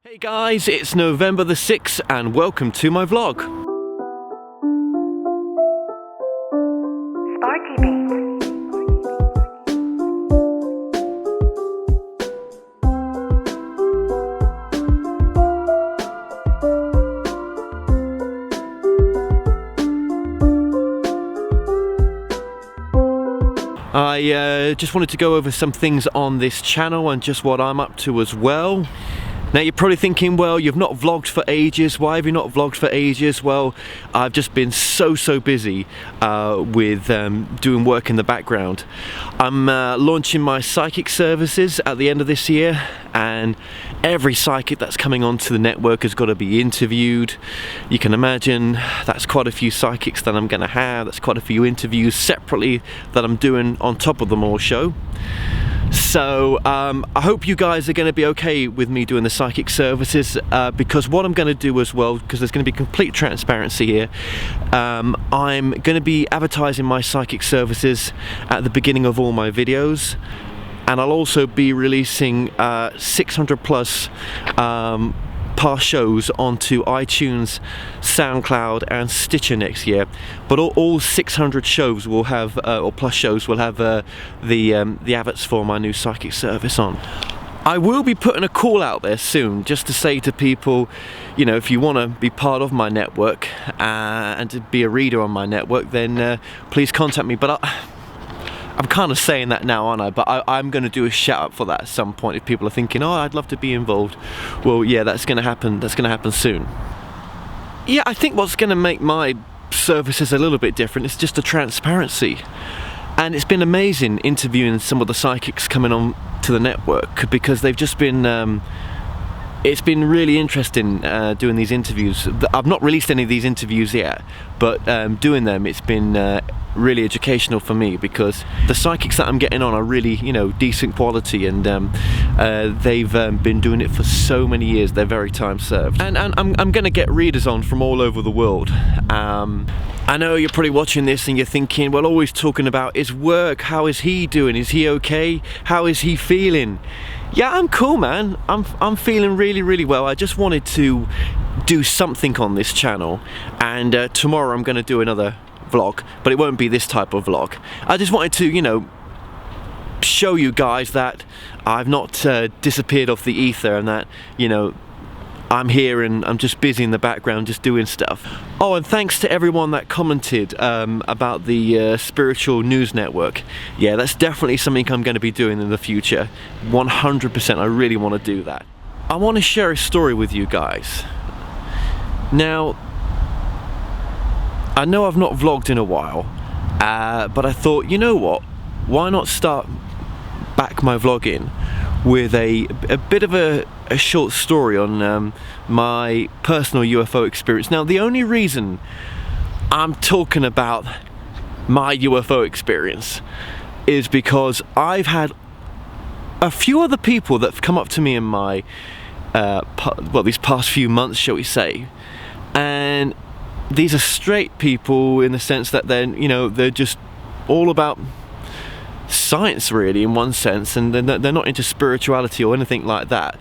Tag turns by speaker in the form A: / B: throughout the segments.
A: Hey guys, it's November the 6th and welcome to my vlog. I just wanted to go over some things on this channel and just what I'm up to as well. Now you're probably thinking, well, you've not vlogged for ages. Why have you not vlogged for ages? Well, I've just been so busy with doing work in the background. I'm launching my psychic services at the end of this year, and every psychic that's coming onto the network has got to be interviewed. You can imagine that's quite a few psychics that I'm going to have. That's quite a few interviews separately that I'm doing on top of the More show. So I hope you guys are going to be okay with me doing the psychic services, because what I'm going to do as well, because there's going to be complete transparency here, I'm going to be advertising my psychic services at the beginning of all my videos, and I'll also be releasing 600 plus past shows onto iTunes, SoundCloud and Stitcher next year. But all 600 shows will have, or plus shows will have the adverts for my new psychic service on. I will be putting a call out there soon just to say to people, you know, if you want to be part of my network and to be a reader on my network, then please contact me. But I'm kind of saying that now, aren't I? But I'm going to do a shout out for that at some point. If people are thinking, oh, I'd love to be involved, well, yeah, that's going to happen. That's going to happen soon. Yeah, I think what's going to make my services a little bit different is just the transparency. And it's been amazing interviewing some of the psychics coming on to the network, because they've just been it's been really interesting doing these interviews. I've not released any of these interviews yet, but doing them, it's been really educational for me, because the psychics that I'm getting on are really, you know, decent quality, and they've been doing it for so many years. They're very time served, and I'm going to get readers on from all over the world. I know you're probably watching this and you're thinking, well, always talking about his work. How is he doing? Is he okay? How is he feeling? Yeah, I'm cool, man. I'm feeling really well. I just wanted to do something on this channel, and tomorrow I'm going to do another vlog, but it won't be this type of vlog. I just wanted to, you know, show you guys that I've not disappeared off the ether, and that, you know, I'm here and I'm just busy in the background just doing stuff. Oh, and thanks to everyone that commented about the spiritual news network. Yeah, that's definitely something I'm going to be doing in the future. 100%, I really want to do that. I want to share a story with you guys. Now, I know I've not vlogged in a while, but I thought, you know what, why not start back my vlogging with a bit of a short story on my personal UFO experience. Now, the only reason I'm talking about my UFO experience is because I've had a few other people that have come up to me in my these past few months, shall we say, and these are straight people in the sense that they're, you know, they're just all about science, really, in one sense, and they're not into spirituality or anything like that.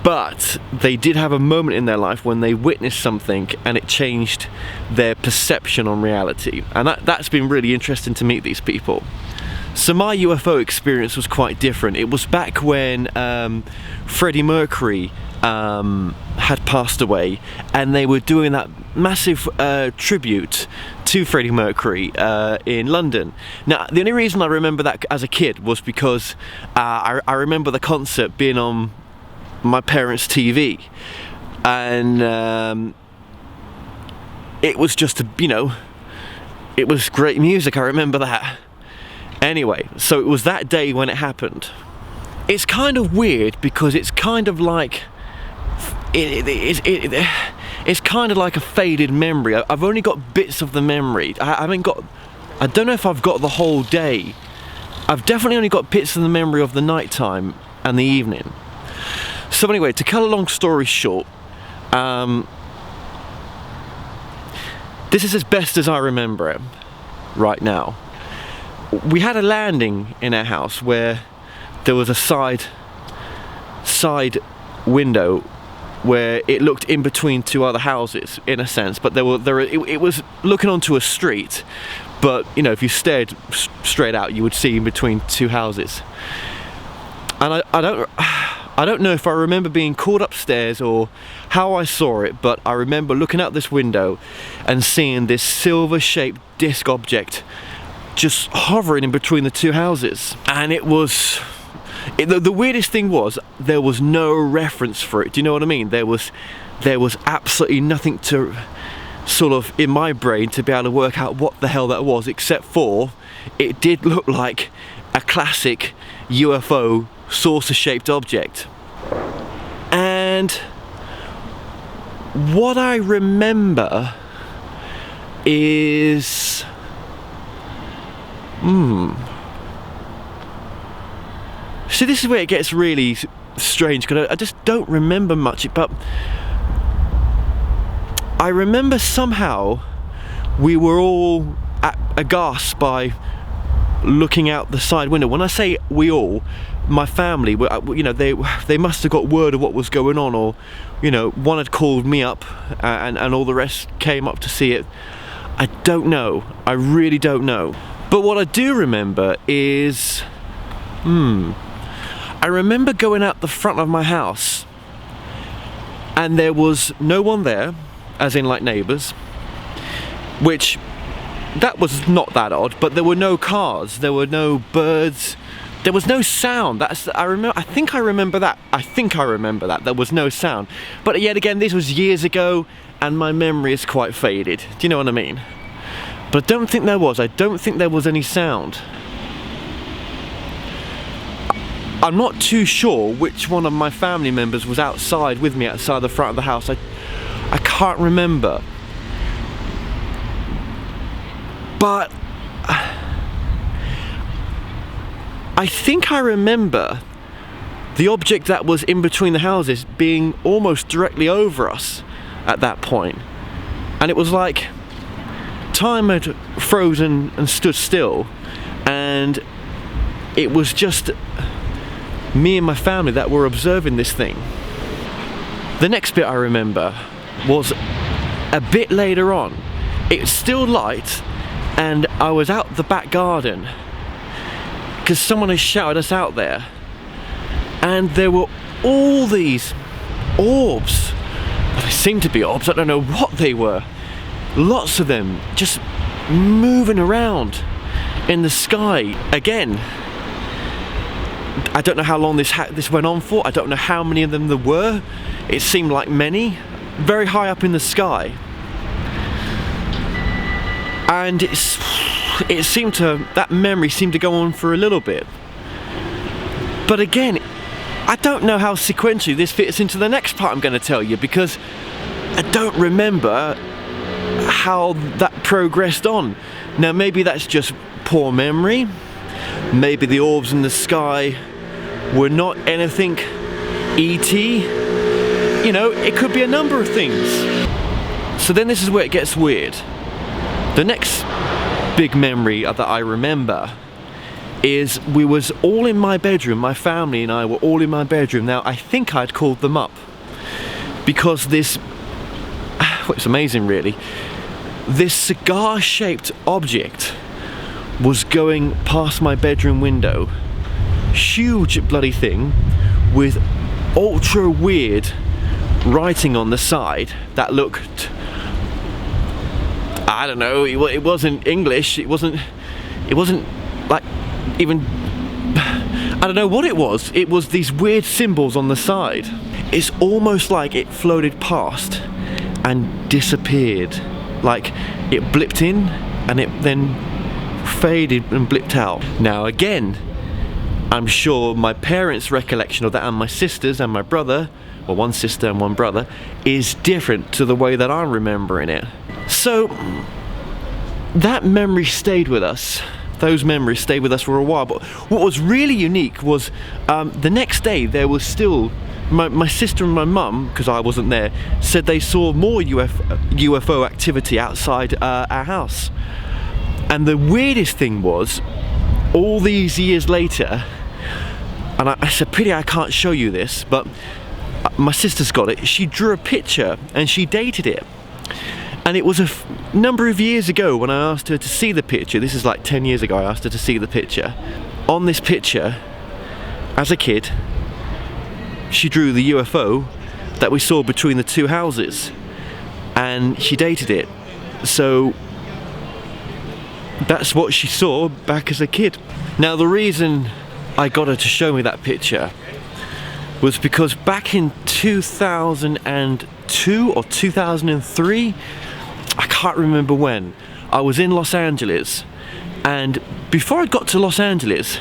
A: But they did have a moment in their life when they witnessed something and it changed their perception on reality. And that's been really interesting to meet these people. So my UFO experience was quite different. It was back when Freddie Mercury had passed away, and they were doing that massive tribute to Freddie Mercury in London. Now, the only reason I remember that as a kid was because I remember the concert being on my parents' TV, and it was just, you know, it was great music. I remember that. Anyway, so it was that day when it happened. It's kind of weird because it's kind of like it's kind of like a faded memory. I've only got bits of the memory. I don't know if I've got the whole day. I've definitely only got bits of the memory of the nighttime and the evening. So anyway, to cut a long story short, this is as best as I remember it right now. We had a landing in our house where there was a side window where it looked in between two other houses, in a sense, but it was looking onto a street, but you know, if you stared straight out, you would see in between two houses. And I don't know if I remember being called upstairs or how I saw it, but I remember looking out this window and seeing this silver-shaped disc object just hovering in between the two houses. And it was... the weirdest thing was, there was no reference for it. Do you know what I mean? There was absolutely nothing to sort of in my brain to be able to work out what the hell that was, except for it did look like a classic UFO saucer-shaped object. And what I remember is so this is where it gets really strange, because I just don't remember much, but I remember somehow we were all aghast by looking out the side window. When I say we all, my family, you know, they must have got word of what was going on, or you know, one had called me up and all the rest came up to see it. I don't know, I really don't know. But what I do remember is I remember going out the front of my house and there was no one there, as in like neighbours, which that was not that odd, but there were no cars, there were no birds, there was no sound. I think I remember that there was no sound. But yet again, this was years ago and my memory is quite faded. Do you know what I mean? But I don't think there was any sound. I'm not too sure which one of my family members was outside with me outside the front of the house. I can't remember. But I think I remember the object that was in between the houses being almost directly over us at that point. And it was like time had frozen and stood still, and it was just me and my family that were observing this thing. The next bit I remember was a bit later on. It's still light and I was out the back garden because someone had shouted us out there, and there were all these orbs. Well, they seemed to be orbs, I don't know what they were. Lots of them just moving around in the sky. Again, I don't know how long this went on for. I don't know how many of them there were. It seemed like many, very high up in the sky. And that memory seemed to go on for a little bit. But again, I don't know how sequentially this fits into the next part I'm going to tell you, because I don't remember how that progressed on. Now maybe that's just poor memory. Maybe the orbs in the sky were not anything E.T. You know, it could be a number of things. So then this is where it gets weird. The next big memory that I remember is we was all in my bedroom, my family and I were all in my bedroom. Now I think I'd called them up because this, well, it's amazing really, this cigar-shaped object was going past my bedroom window. Huge bloody thing with ultra weird writing on the side that looked, I don't know, it wasn't English, it wasn't like even, I don't know what it was. It was these weird symbols on the side. It's almost like it floated past and disappeared. Like it blipped in and it then faded and blipped out. Now again, I'm sure my parents' recollection of that, and my sisters and my brother, well, one sister and one brother, is different to the way that I'm remembering it. So that memory stayed with us. Those memories stayed with us for a while. But what was really unique was the next day there was still, my sister and my mum, because I wasn't there, said they saw more UFO activity outside our house. And the weirdest thing was, all these years later, and it's a pity I can't show you this, but my sister's got it. She drew a picture and she dated it. And it was a number of years ago when I asked her to see the picture. This is like 10 years ago. I asked her to see the picture. On this picture, as a kid, she drew the UFO that we saw between the two houses, and she dated it. So that's what she saw back as a kid. Now, the reason I got her to show me that picture was because back in 2002 or 2003, I can't remember when, I was in Los Angeles, and before I got to Los Angeles,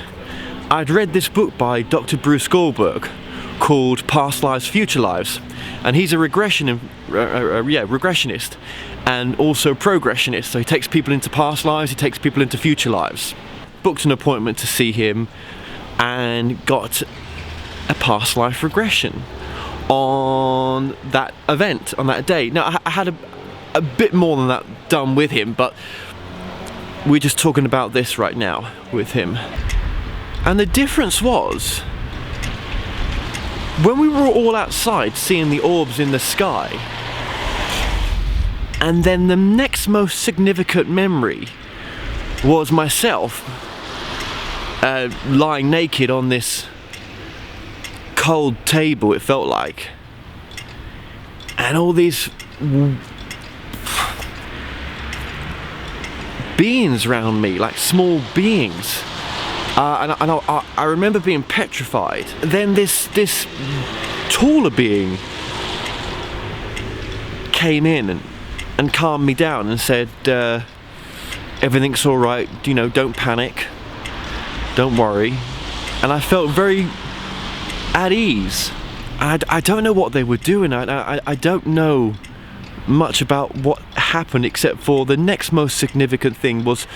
A: I'd read this book by Dr. Bruce Goldberg called Past Lives, Future Lives, and he's a regressionist and also progressionist. So he takes people into past lives, he takes people into future lives. Booked an appointment to see him and got a past life regression on that event, on that day. Now, I had a bit more than that done with him, but we're just talking about this right now with him. And the difference was, when we were all outside seeing the orbs in the sky, and then the next most significant memory was myself lying naked on this cold table, it felt like, and all these beings around me, like small beings. And I remember being petrified. Then this taller being came in and calmed me down and said, everything's all right, you know, don't panic, don't worry. And I felt very at ease. I don't know what they were doing. I don't know much about what happened, except for the next most significant thing was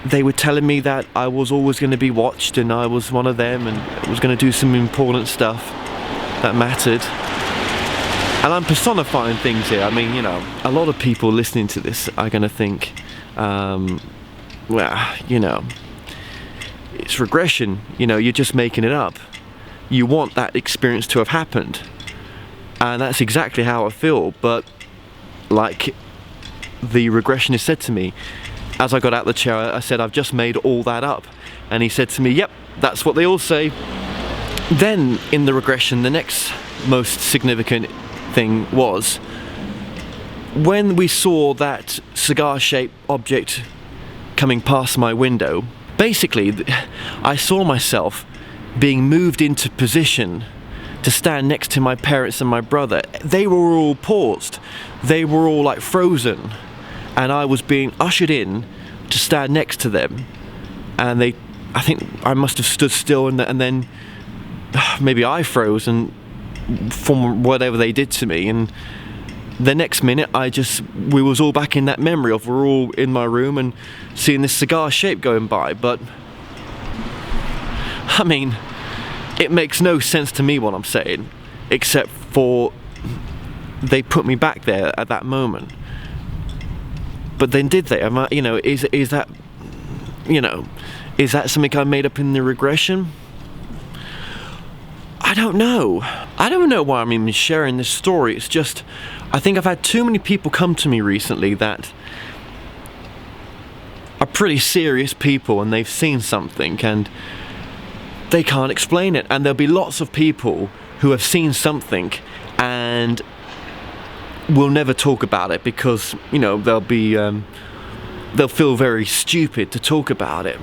A: they were telling me that I was always going to be watched and I was one of them and was going to do some important stuff that mattered. And I'm personifying things here. I mean, you know, a lot of people listening to this are going to think, well, you know, it's regression, you know, you're just making it up. You want that experience to have happened. And that's exactly how I feel. But like the regressionist said to me, as I got out of the chair, I said, I've just made all that up. And he said to me, yep, that's what they all say. Then in the regression, the next most significant thing was when we saw that cigar-shaped object coming past my window. Basically, I saw myself being moved into position to stand next to my parents and my brother. They were all paused. They were all like frozen. And I was being ushered in to stand next to them. And I think I must have stood still, and then maybe I froze and from whatever they did to me. And the next minute, we was all back in that memory of we're all in my room and seeing this cigar shape going by. But I mean, it makes no sense to me what I'm saying, except for they put me back there at that moment. But then did they? You know, is that, you know, is that something I made up in the regression? I don't know. I don't know why I'm even sharing this story. It's just, I think I've had too many people come to me recently that are pretty serious people and they've seen something and they can't explain it. And there'll be lots of people who have seen something and will never talk about it because, you know, they'll feel very stupid to talk about it.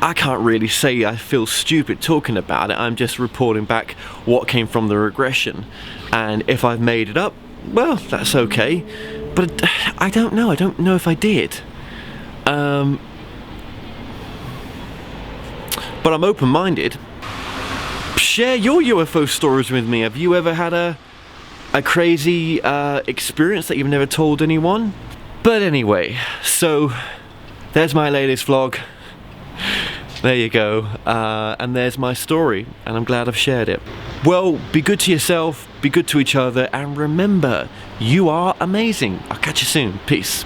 A: I can't really say I feel stupid talking about it. I'm just reporting back what came from the regression. And if I've made it up, well, that's okay. But I don't know. I don't know if I did. But I'm open-minded. Share your UFO stories with me. Have you ever had a crazy experience that you've never told anyone? But anyway, so there's my latest vlog. There you go. And there's my story, and I'm glad I've shared it. Well, be good to yourself, be good to each other, and remember, you are amazing. I'll catch you soon. Peace.